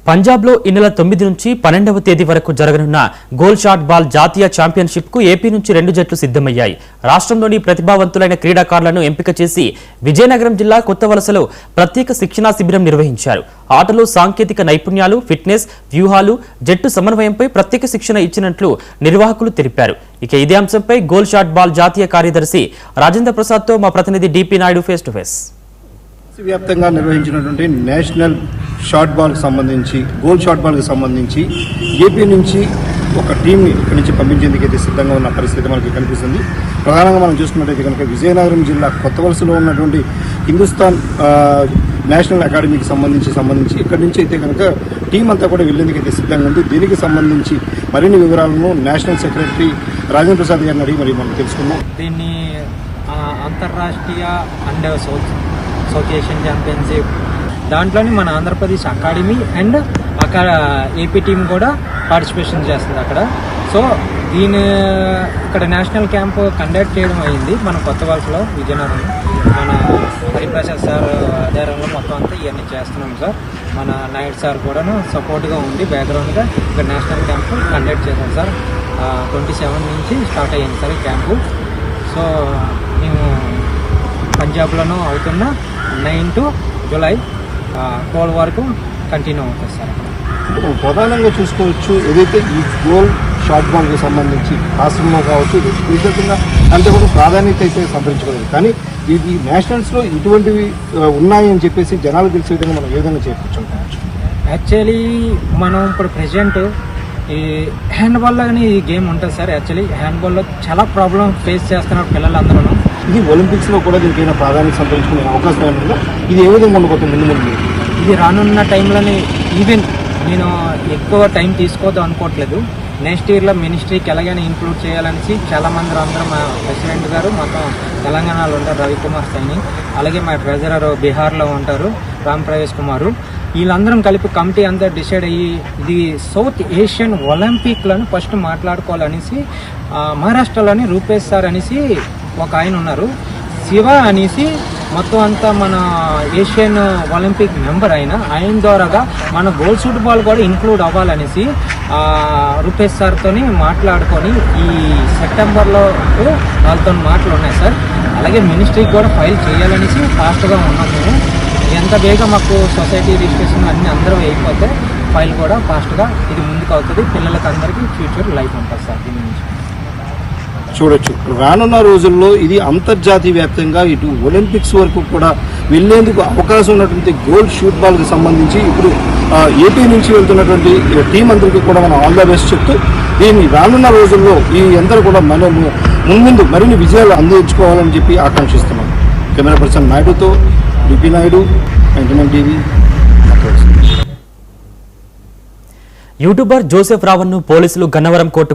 పంజాబ్లో ఈ నెల 9 నుంచి 12వ తేదీ వరకు జరగనున్న గోల్ షాట్ బాల్ జాతీయ ఛాంపియన్షిప్కు ఏపీ నుంచి 2 జట్లు సిద్ధమయ్యాయి. రాష్ట్రంలోని ప్రతిభావంతులైన క్రీడాకారులను ఎంపిక చేసి విజయనగరం జిల్లా కొత్తవలసలో ప్రత్యేక శిక్షణా శిబిరం నిర్వహించారు. ఆటలో సాంకేతిక నైపుణ్యాలు, ఫిట్నెస్, వ్యూహాలు, జట్టు సమన్వయంపై ప్రత్యేక శిక్షణ ఇచ్చినట్లు నిర్వాహకులు తెలిపారు. ఇక ఇదే అంశంపై గోల్ షాట్ బాల్ జాతీయ కార్యదర్శి రాజేంద్ర ప్రసాద్తో మా ప్రతినిధి DP Naidu face to face. వ్యాప్తంగా నిర్వహించినటువంటి నేషనల్ షార్ట్ బాల్కి సంబంధించి గోల్ షార్ట్ బాల్కి సంబంధించి ఏపీ నుంచి ఒక టీంని ఇక్కడి నుంచి పంపించేందుకైతే సిద్ధంగా ఉన్న పరిస్థితి మనకి కనిపిస్తుంది. ప్రధానంగా మనం చూసుకున్నట్టయితే కనుక విజయనగరం జిల్లా కొత్తవలసలో ఉన్నటువంటి హిందుస్థాన్ నేషనల్ అకాడమీకి సంబంధించి ఇక్కడి నుంచి అయితే కనుక టీం అంతా కూడా వెళ్ళేందుకైతే సిద్ధంగా ఉంది. దీనికి సంబంధించి మరిన్ని వివరాలను నేషనల్ సెక్రటరీ రాజేంద్ర ప్రసాద్ గారిని అడిగి మరి మనం తెలుసుకున్నాం. దీన్ని అంతర్రాష్ట్రీయ అండర్ సౌత్ ఏషియన్ ఛాంపియన్షిప్ దాంట్లోని మన ఆంధ్రప్రదేశ్ అకాడమీ అండ్ అక్కడ ఏపీ టీం కూడా పార్టిసిపేషన్ చేస్తుంది అక్కడ. సో ఇక్కడ నేషనల్ క్యాంప్ కండక్ట్ చేయడం అయింది మన కొత్తవలసలో విజయనగరం. మన హరిప్రసాద్ సార్ ఆధారంలో మొత్తం అంతా ఇవన్నీ చేస్తున్నాం సార్. మన నాయుడు సార్ కూడా సపోర్ట్గా ఉండి బ్యాక్గ్రౌండ్గా ఇక్కడ నేషనల్ క్యాంప్ కండక్ట్ చేశాం సార్. 27 నుంచి స్టార్ట్ అయ్యింది సార్ ఈ క్యాంపు. సో మేము పంజాబ్లోనూ అవుతున్న 9 to July 12 వరకు కంటిన్యూ అవుతుంది సార్. ప్రధానంగా చూసుకోవచ్చు ఏదైతే ఈ గోల్ షార్ట్ బాల్కి సంబంధించి రాష్ట్రంలో కావచ్చు విస్తృతంగా అంటే కూడా ప్రాధాన్యత అయితే సంతరించుకోలేదు. కానీ ఇది నేషనల్స్లో ఇటువంటివి ఉన్నాయని చెప్పేసి జనాలు తెలిసే విధంగా మనం ఏ విధంగా చేర్చుకోవచ్చు. యాక్చువల్లీ మనం ఇప్పుడు ప్రెజెంట్ ఈ హ్యాండ్బాల్లో కానీ ఈ గేమ్ ఉంటుంది సార్. యాక్చువల్లీ హ్యాండ్బాల్లో చాలా ప్రాబ్లమ్ ఫేస్ చేస్తున్నారు పిల్లలందరూ. ఇది ఒలింపిక్స్లో కూడా దీనికైనా ప్రాధాన్యత సంతరించుకునే అవకాశం ఏమైనా ఇది ఏ విధంగా ఉండబోతుంది ముందు ఇది రానున్న టైంలోనే ఈవెన్ నేను ఎక్కువ టైం తీసుకోవద్దు అనుకోవట్లేదు. నెక్స్ట్ ఇయర్లో మినిస్ట్రీకి ఎలాగైనా ఇంక్లూడ్ చేయాలనేసి చాలామంది అందరూ మా ప్రెసిడెంట్ గారు మొత్తం తెలంగాణలో ఉంటారు రవికుమార్ సైని, అలాగే మా ట్రెజరర్ బీహార్లో ఉంటారు రామ్ ప్రవేశ్ కుమారు. వీళ్ళందరం కలిపి కమిటీ అంతా డిసైడ్ అయ్యి ఇది సౌత్ ఏషియన్ ఒలింపిక్లను ఫస్ట్ మాట్లాడుకోవాలనేసి మహారాష్ట్రలోని రూపేష్ సార్ అనేసి ఒక ఆయన ఉన్నారు, శివ అనేసి మొత్తం అంతా మన ఏషియన్ ఒలింపిక్ మెంబర్ ఆయన ద్వారాగా మన గోల్ షూట్ బాల్ కూడా ఇంక్లూడ్ అవ్వాలనేసి రూపేష్ సార్తో మాట్లాడుకొని ఈ సెప్టెంబర్లో వాళ్ళతో మాటలు ఉన్నాయి సార్. అలాగే మినిస్ట్రీకి కూడా ఫైల్ చేయాలనేసి ఫాస్ట్గా ఉన్నాం మేము. ఎంత బేగా మాకు సొసైటీ రిజిస్ట్రేషన్ అన్నీ అందరూ అయిపోతే ఫైల్ కూడా ఫాస్ట్గా ఇది ముందుకు అవుతుంది. పిల్లలకి అందరికీ ఫ్యూచర్ లైఫ్ ఉంటుంది సార్. దీని నుంచి చూడొచ్చు రానున్న రోజుల్లో ఇది అంతర్జాతీయ వ్యాప్తంగా ఇటు ఒలింపిక్స్ వరకు కూడా వెళ్లేందుకు అవకాశం ఉన్నటువంటి గోల్డ్ షూట్ బాల్కి సంబంధించి ఇప్పుడు ఏపీ నుంచి వెళ్తున్నటువంటి టీం అందరికీ కూడా మనం ఆల్ ద బెస్ట్ చెప్తూ దీన్ని రానున్న రోజుల్లో ఈ అందరూ కూడా మనం ముందు మరిన్ని విజయాలు అందించుకోవాలని చెప్పి ఆకాంక్షిస్తున్నాం. కెమెరా పర్సన్ నాయుడుతో DP Naidu, entertainment TV. YouTuber Joseph రావణ్ను పోలీసులు గన్నవరం కోర్టు